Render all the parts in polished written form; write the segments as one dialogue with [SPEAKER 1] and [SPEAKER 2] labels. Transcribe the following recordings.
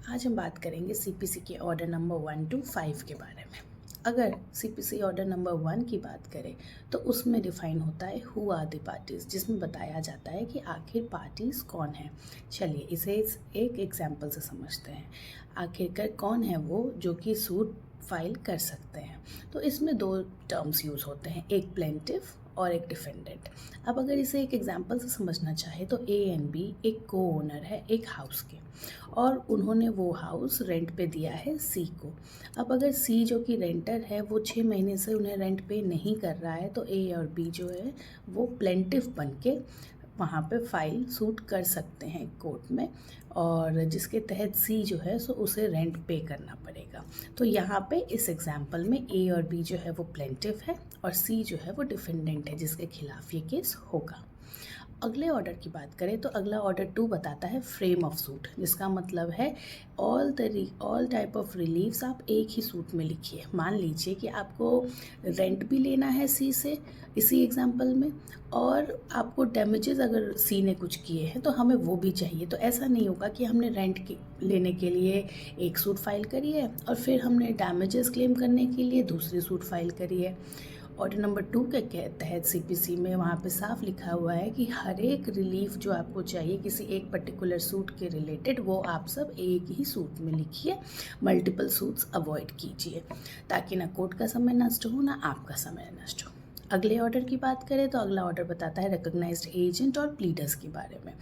[SPEAKER 1] आज हम बात करेंगे सीपीसी के ऑर्डर नंबर 1 to 5 के बारे में। अगर सीपीसी ऑर्डर नंबर 1 की बात करें तो उसमें डिफाइन होता है हु आर द पार्टीज़, जिसमें बताया जाता है कि आखिर पार्टीज़ कौन है। चलिए इसे एक एग्जाम्पल से समझते हैं। आखिरकार कौन है वो जो कि सूट फाइल कर सकते हैं। तो इसमें दो टर्म्स यूज़ होते हैं, एक प्लेंटिफ और एक डिफेंडेंट। अब अगर इसे एक एग्जांपल से समझना चाहे तो ए एंड बी एक को ओनर है एक हाउस के, और उन्होंने वो हाउस रेंट पे दिया है सी को। अब अगर सी जो कि रेंटर है वो 6 महीने से उन्हें रेंट पे नहीं कर रहा है तो ए और बी जो है वो प्लेंटिफ बन के वहाँ पे फाइल सूट कर सकते हैं कोर्ट में, और जिसके तहत सी जो है सो उसे रेंट पे करना पड़ेगा। तो यहाँ पे इस एग्जांपल में ए और बी जो है वो प्लेंटिफ है और सी जो है वो डिफेंडेंट है जिसके खिलाफ ये केस होगा। अगले ऑर्डर की बात करें तो अगला ऑर्डर 2 बताता है फ्रेम ऑफ सूट, जिसका मतलब है ऑल टाइप ऑफ रिलीव्स आप एक ही सूट में लिखिए। मान लीजिए कि आपको रेंट भी लेना है सी से इसी एग्जांपल में, और आपको डैमेजेस अगर सी ने कुछ किए हैं तो हमें वो भी चाहिए। तो ऐसा नहीं होगा कि हमने लेने के लिए एक सूट फाइल करी है और फिर हमने डैमेजेस क्लेम करने के लिए दूसरी सूट फाइल करी है। ऑर्डर नंबर 2 के तहत सीपीसी में वहाँ पे साफ लिखा हुआ है कि हर एक रिलीफ जो आपको चाहिए किसी एक पर्टिकुलर सूट के रिलेटेड वो आप सब एक ही सूट में लिखिए, मल्टीपल सूट्स अवॉइड कीजिए ताकि ना कोर्ट का समय नष्ट हो ना आपका समय नष्ट हो। अगले ऑर्डर की बात करें तो अगला ऑर्डर बताता है रिकॉग्नाइज्ड एजेंट और प्लीडर्स के बारे में,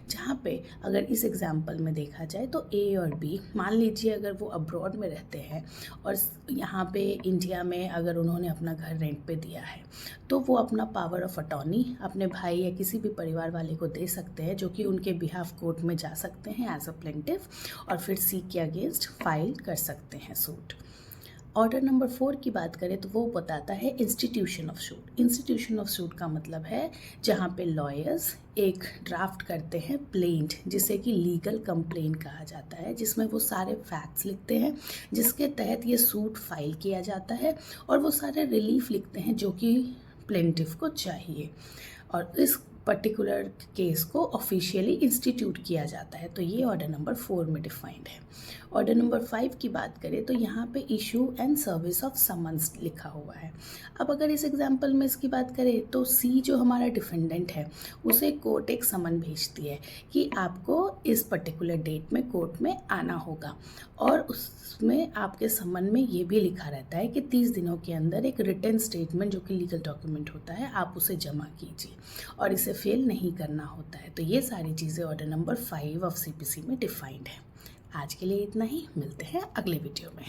[SPEAKER 1] जहाँ पे अगर इस एग्जांपल में देखा जाए तो ए और बी मान लीजिए अगर वो अब्रॉड में रहते हैं और यहाँ पे इंडिया में अगर उन्होंने अपना घर रेंट पे दिया है तो वो अपना पावर ऑफ अटॉर्नी अपने भाई या किसी भी परिवार वाले को दे सकते हैं, जो कि उनके बिहाफ कोर्ट में जा सकते हैं एज अ प्लेंटिफ और फिर सी के अगेंस्ट फाइल कर सकते हैं सूट। ऑर्डर नंबर 4 की बात करें तो वो बताता है institution of suit. Institution of suit का मतलब है जहाँ पे लॉयर्स एक ड्राफ्ट करते हैं प्लेंट, जिसे कि लीगल कंप्लेंट कहा जाता है, जिसमें वो सारे फैक्ट्स लिखते हैं जिसके तहत ये सूट फाइल किया जाता है, और वो सारे रिलीफ लिखते हैं जो कि प्लेंटिफ को चाहिए, और इस पर्टिकुलर केस को ऑफिशियली इंस्टीट्यूट किया जाता है। तो ये ऑर्डर नंबर 4 में डिफाइंड है। ऑर्डर नंबर 5 की बात करें तो यहाँ पे issue and service of summons लिखा हुआ है। अब अगर इस एग्जांपल में इसकी बात करें तो सी जो हमारा डिफेंडेंट है उसे कोर्ट एक समन भेजती है कि आपको इस पर्टिकुलर डेट में कोर्ट में आना होगा, और उसमें आपके समन में ये भी लिखा रहता है कि 30 दिनों के अंदर एक रिटन स्टेटमेंट जो कि लीगल डॉक्यूमेंट होता है आप उसे जमा कीजिए, और इसे फेल नहीं करना होता है। तो ये सारी चीज़ें ऑर्डर नंबर 5 ऑफ सीपीसी में डिफाइंड है। आज के लिए इतना ही, मिलते हैं अगले वीडियो में।